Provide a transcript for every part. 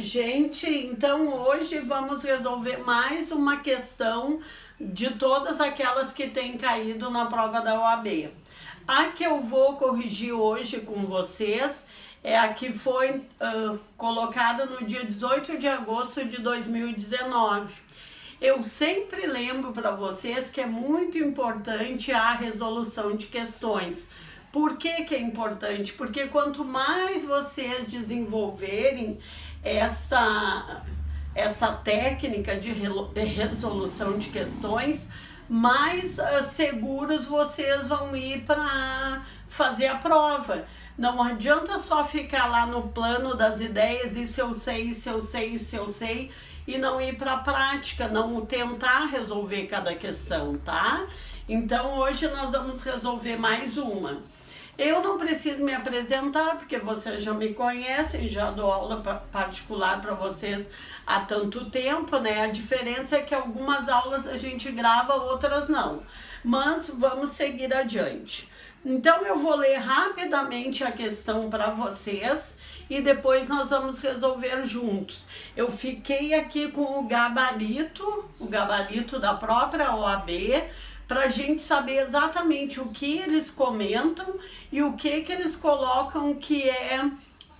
Gente, então hoje vamos resolver mais uma questão de todas aquelas que têm caído na prova da OAB. A que eu vou corrigir hoje com vocês é a que foi colocada no dia 18 de agosto de 2019. Eu sempre lembro para vocês que é muito importante a resolução de questões. Por que que é importante? Porque quanto mais vocês desenvolverem essa técnica de resolução de questões, mais seguros vocês vão ir para fazer a prova. Não adianta só ficar lá no plano das ideias, isso eu sei, isso eu sei, isso eu sei, e não ir para a prática, não tentar resolver cada questão, tá? Então hoje nós vamos resolver mais uma. Eu não preciso me apresentar, porque vocês já me conhecem, já dou aula particular para vocês há tanto tempo, né? A diferença é que algumas aulas a gente grava, outras não. Mas vamos seguir adiante. Então eu vou ler rapidamente a questão para vocês e depois nós vamos resolver juntos. Eu fiquei aqui com o gabarito da própria OAB, para a gente saber exatamente o que eles comentam e o que eles colocam que é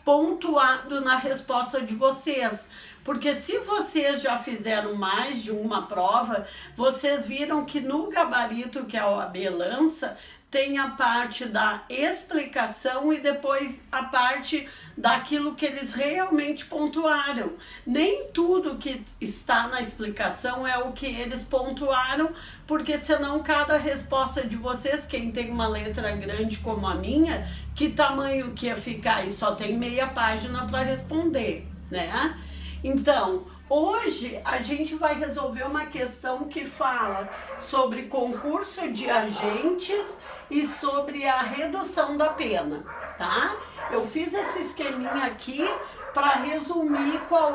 pontuado na resposta de vocês. Porque se vocês já fizeram mais de uma prova, vocês viram que no gabarito que a OAB lança, tem a parte da explicação e depois a parte daquilo que eles realmente pontuaram. Nem tudo que está na explicação é o que eles pontuaram, porque senão cada resposta de vocês, quem tem uma letra grande como a minha, que tamanho que ia ficar? E só tem meia página para responder, né? Então, hoje a gente vai resolver uma questão que fala sobre concurso de agentes e sobre a redução da pena, tá? Eu fiz esse esqueminha aqui para resumir qual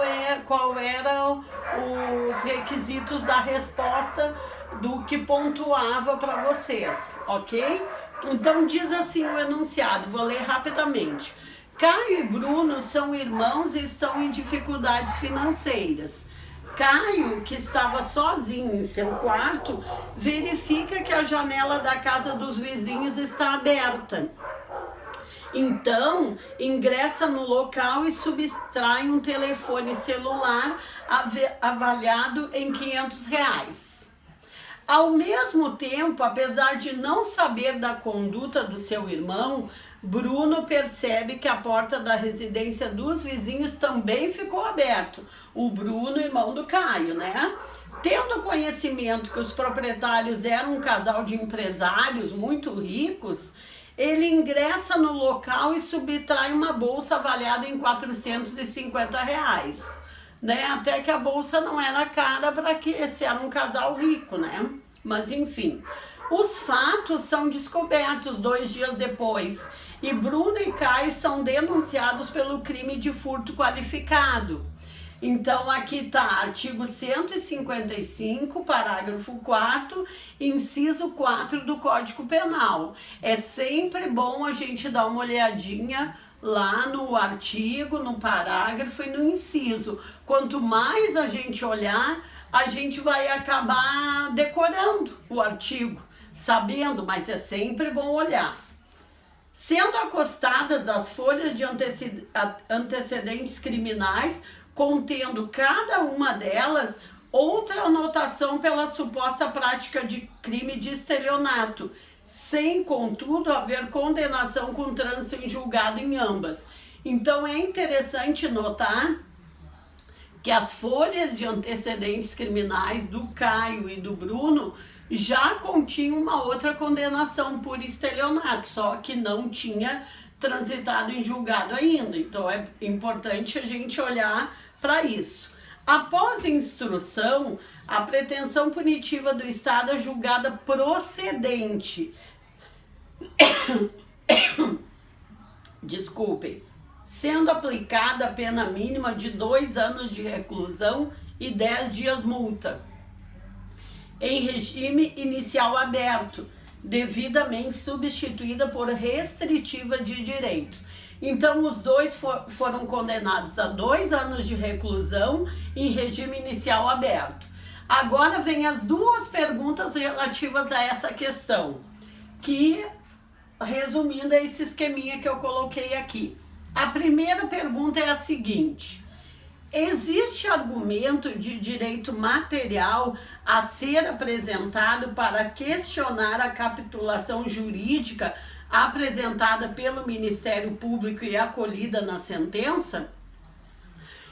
eram os requisitos da resposta do que pontuava para vocês, ok? Então diz assim o enunciado, vou ler rapidamente. Caio e Bruno são irmãos e estão em dificuldades financeiras. Caio, que estava sozinho em seu quarto, verifica que a janela da casa dos vizinhos está aberta. Então, ingressa no local e subtrai um telefone celular avaliado em R$500. Ao mesmo tempo, apesar de não saber da conduta do seu irmão, Bruno percebe que a porta da residência dos vizinhos também ficou aberta. O Bruno, irmão do Caio, né? Tendo conhecimento que os proprietários eram um casal de empresários muito ricos, ele ingressa no local e subtrai uma bolsa avaliada em R$450, né? Até que a bolsa não era cara para que esse era um casal rico, né? Mas enfim, os fatos são descobertos 2 dias depois e Bruno e Caio são denunciados pelo crime de furto qualificado. Então aqui está artigo 155, parágrafo 4º, inciso 4 do Código Penal. É sempre bom a gente dar uma olhadinha lá no artigo, no parágrafo e no inciso. Quanto mais a gente olhar, a gente vai acabar decorando o artigo, sabendo, mas é sempre bom olhar. Sendo acostadas as folhas de antecedentes criminais, contendo cada uma delas outra anotação pela suposta prática de crime de estelionato, sem, contudo, haver condenação com trânsito em julgado em ambas. Então é interessante notar que as folhas de antecedentes criminais do Caio e do Bruno já continham uma outra condenação por estelionato, só que não tinha transitado em julgado ainda. Então é importante a gente olhar para isso. Após a instrução, a pretensão punitiva do Estado é julgada procedente. Desculpem. Sendo aplicada a pena mínima de 2 anos de reclusão e 10 dias multa, em regime inicial aberto, devidamente substituída por restritiva de direitos. Então, os dois foram condenados a 2 anos de reclusão em regime inicial aberto. Agora vem as 2 perguntas relativas a essa questão, que, resumindo, é esse esqueminha que eu coloquei aqui. A primeira pergunta é a seguinte: existe argumento de direito material a ser apresentado para questionar a capitulação jurídica apresentada pelo Ministério Público e acolhida na sentença?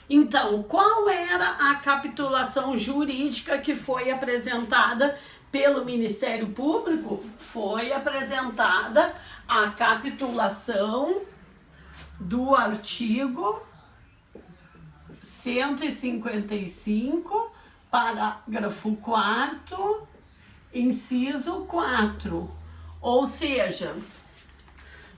Então, qual era a capitulação jurídica que foi apresentada pelo Ministério Público? Foi apresentada a capitulação do artigo 155, parágrafo 4º, inciso 4, ou seja,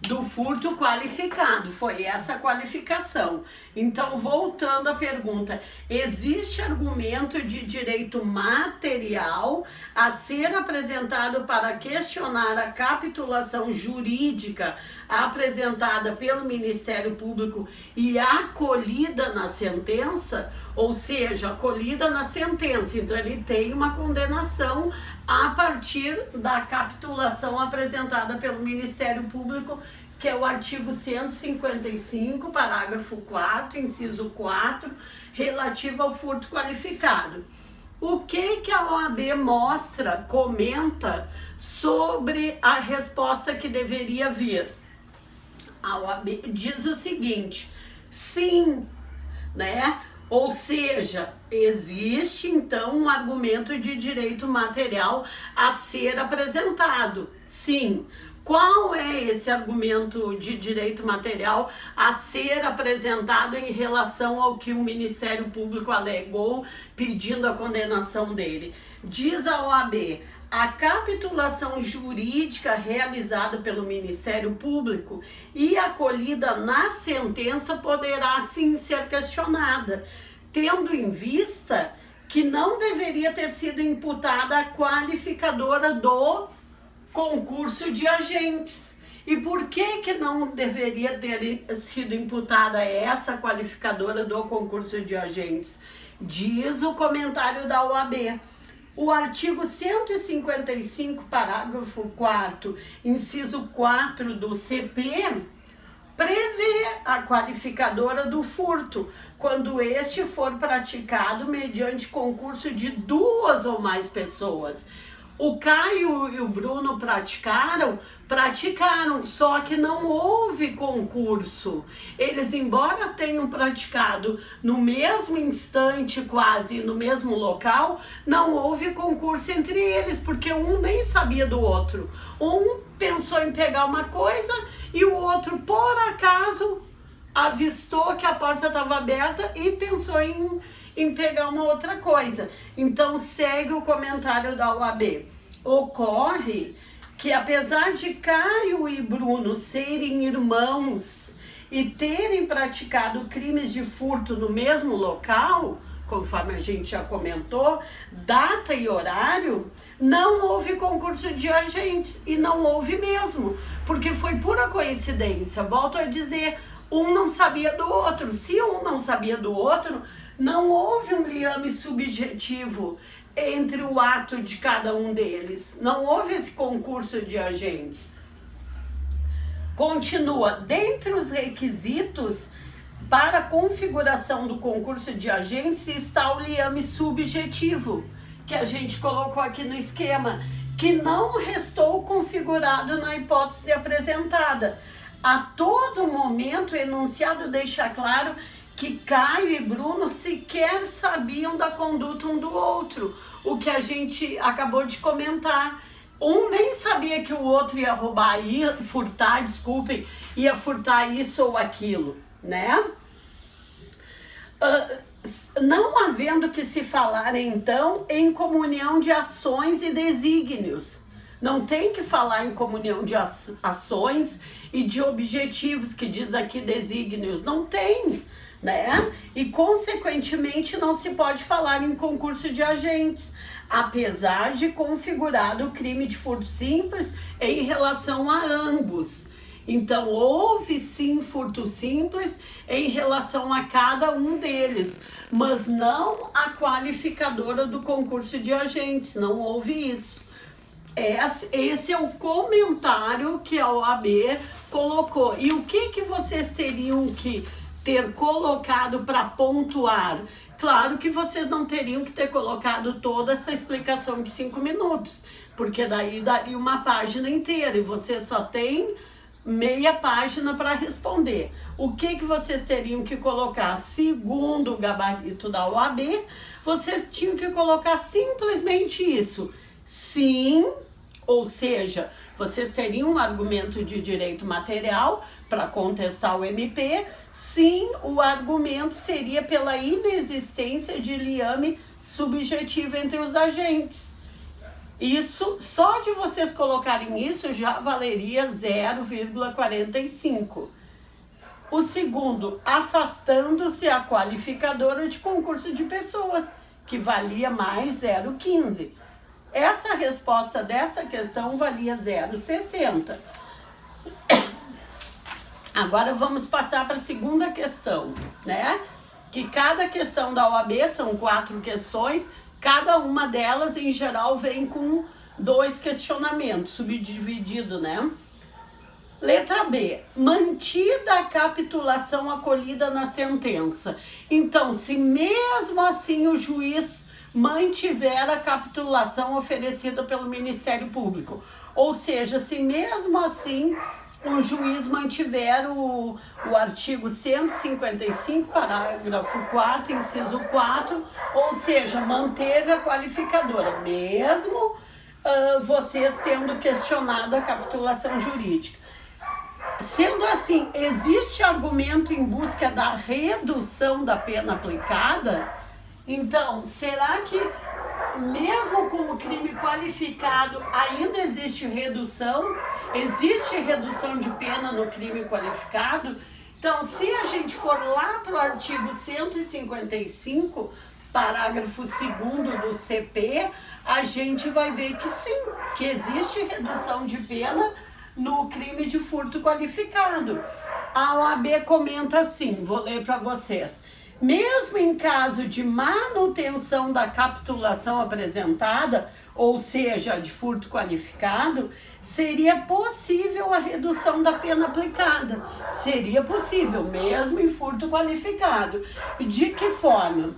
do furto qualificado, foi essa a qualificação. Então, voltando à pergunta, existe argumento de direito material a ser apresentado para questionar a capitulação jurídica apresentada pelo Ministério Público e acolhida na sentença? Ou seja, acolhida na sentença, então ele tem uma condenação a partir da capitulação apresentada pelo Ministério Público, que é o artigo 155, parágrafo 4º, inciso 4, relativo ao furto qualificado. O que a OAB mostra, comenta sobre a resposta que deveria vir? A OAB diz o seguinte: sim, né? Ou seja, existe então um argumento de direito material a ser apresentado. Sim. Qual é esse argumento de direito material a ser apresentado em relação ao que o Ministério Público alegou pedindo a condenação dele? Diz a OAB: a capitulação jurídica realizada pelo Ministério Público e acolhida na sentença poderá sim ser questionada, tendo em vista que não deveria ter sido imputada a qualificadora do concurso de agentes. E por que não deveria ter sido imputada essa qualificadora do concurso de agentes? Diz o comentário da OAB: o artigo 155, parágrafo 4º, inciso 4 do CP, prevê a qualificadora do furto quando este for praticado mediante concurso de 2 ou mais pessoas. O Caio e o Bruno praticaram, só que não houve concurso. Eles, embora tenham praticado no mesmo instante, quase no mesmo local, não houve concurso entre eles, porque um nem sabia do outro. Um pensou em pegar uma coisa e o outro, por acaso, avistou que a porta estava aberta e pensou em pegar uma outra coisa. Então, segue o comentário da OAB. Ocorre que, apesar de Caio e Bruno serem irmãos e terem praticado crimes de furto no mesmo local, conforme a gente já comentou, data e horário, não houve concurso de agentes, e não houve mesmo, porque foi pura coincidência. Volto a dizer, um não sabia do outro. Se um não sabia do outro, não houve um liame subjetivo entre o ato de cada um deles. Não houve esse concurso de agentes. Continua: dentre os requisitos para a configuração do concurso de agentes está o liame subjetivo, que a gente colocou aqui no esquema, que não restou configurado na hipótese apresentada. A todo momento, o enunciado deixa claro que Caio e Bruno sequer sabiam da conduta um do outro, o que a gente acabou de comentar. Um nem sabia que o outro ia roubar, ia furtar isso ou aquilo, né? Não havendo que se falar, então, em comunhão de ações e desígnios. Não tem que falar em comunhão de ações e de objetivos, que diz aqui desígnios. Não tem, né? E, consequentemente, não se pode falar em concurso de agentes, apesar de configurado o crime de furto simples em relação a ambos. Então, houve sim furto simples em relação a cada um deles, mas não a qualificadora do concurso de agentes, não houve isso. Esse é o comentário que a OAB colocou. E o que vocês teriam que ter colocado para pontuar? Claro que vocês não teriam que ter colocado toda essa explicação de 5 minutos, porque daí daria uma página inteira e você só tem meia página para responder. O que vocês teriam que colocar? Segundo o gabarito da OAB, vocês tinham que colocar simplesmente isso. Sim, ou seja, vocês teriam um argumento de direito material para contestar o MP. Sim, o argumento seria pela inexistência de liame subjetivo entre os agentes. Isso, só de vocês colocarem isso já valeria 0,45. O segundo, afastando-se a qualificadora de concurso de pessoas, que valia mais 0,15. Essa resposta dessa questão valia 0,60. Agora vamos passar para a segunda questão, né? Que cada questão da OAB são 4 questões, cada uma delas em geral vem com 2 questionamentos, subdividido, né? Letra B, mantida a capitulação acolhida na sentença. Então, se mesmo assim o juiz mantiver a capitulação oferecida pelo Ministério Público, ou seja, se mesmo assim o juiz mantiver o artigo 155, parágrafo 4º, inciso 4, ou seja, manteve a qualificadora, mesmo vocês tendo questionado a capitulação jurídica. Sendo assim, existe argumento em busca da redução da pena aplicada? Então, será que mesmo com o crime qualificado ainda existe redução? Existe redução de pena no crime qualificado? Então, se a gente for lá para o artigo 155, parágrafo 2º do CP, a gente vai ver que sim, que existe redução de pena no crime de furto qualificado. A OAB comenta assim, vou ler para vocês. Mesmo em caso de manutenção da capitulação apresentada, ou seja, de furto qualificado, seria possível a redução da pena aplicada. Seria possível, mesmo em furto qualificado. De que forma?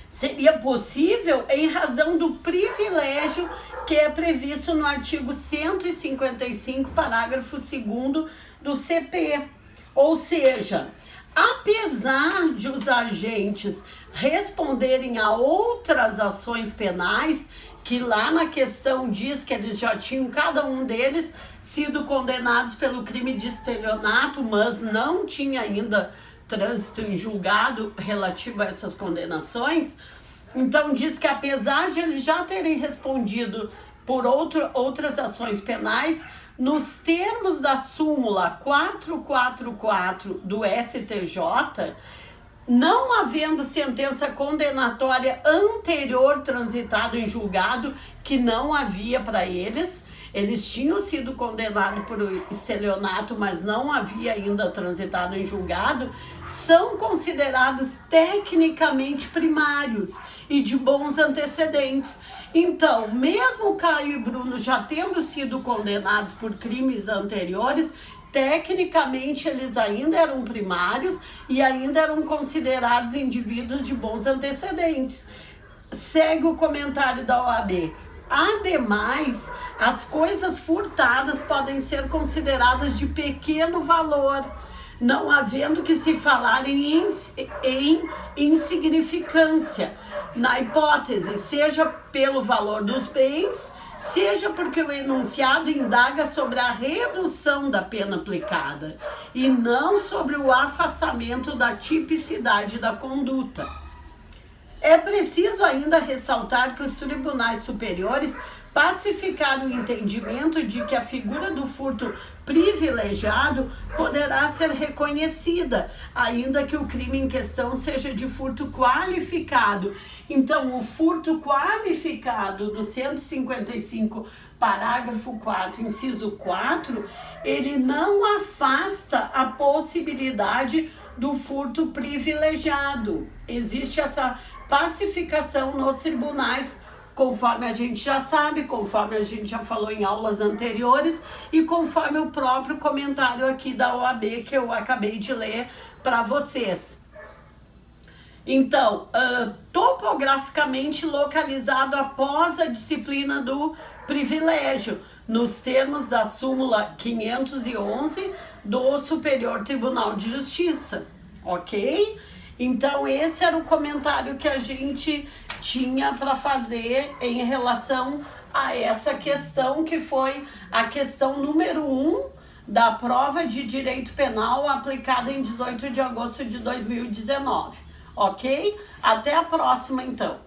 Seria possível em razão do privilégio que é previsto no artigo 155, parágrafo 2º do CP. Ou seja, apesar de os agentes responderem a outras ações penais, que lá na questão diz que eles já tinham, cada um deles, sido condenados pelo crime de estelionato, mas não tinha ainda trânsito em julgado relativo a essas condenações. Então diz que apesar de eles já terem respondido por outras ações penais, nos termos da súmula 444 do STJ, não havendo sentença condenatória anterior transitada em julgado, que não havia para eles tinham sido condenados por estelionato, mas não havia ainda transitado em julgado, são considerados tecnicamente primários e de bons antecedentes. Então, mesmo Caio e Bruno já tendo sido condenados por crimes anteriores, tecnicamente eles ainda eram primários e ainda eram considerados indivíduos de bons antecedentes. Segue o comentário da OAB. Ademais, as coisas furtadas podem ser consideradas de pequeno valor, não havendo que se falar em insignificância, na hipótese, seja pelo valor dos bens, seja porque o enunciado indaga sobre a redução da pena aplicada e não sobre o afastamento da tipicidade da conduta. É preciso ainda ressaltar que os tribunais superiores pacificar o entendimento de que a figura do furto privilegiado poderá ser reconhecida, ainda que o crime em questão seja de furto qualificado. Então, o furto qualificado do 155, parágrafo 4, inciso 4, ele não afasta a possibilidade do furto privilegiado. Existe essa pacificação nos tribunais, conforme a gente já sabe, conforme a gente já falou em aulas anteriores e conforme o próprio comentário aqui da OAB que eu acabei de ler para vocês. Então, topograficamente localizado após a disciplina do privilégio, nos termos da súmula 511 do Superior Tribunal de Justiça, ok? Então, esse era o comentário que a gente tinha para fazer em relação a essa questão, que foi a questão número 1 da prova de direito penal aplicada em 18 de agosto de 2019, ok? Até a próxima, então.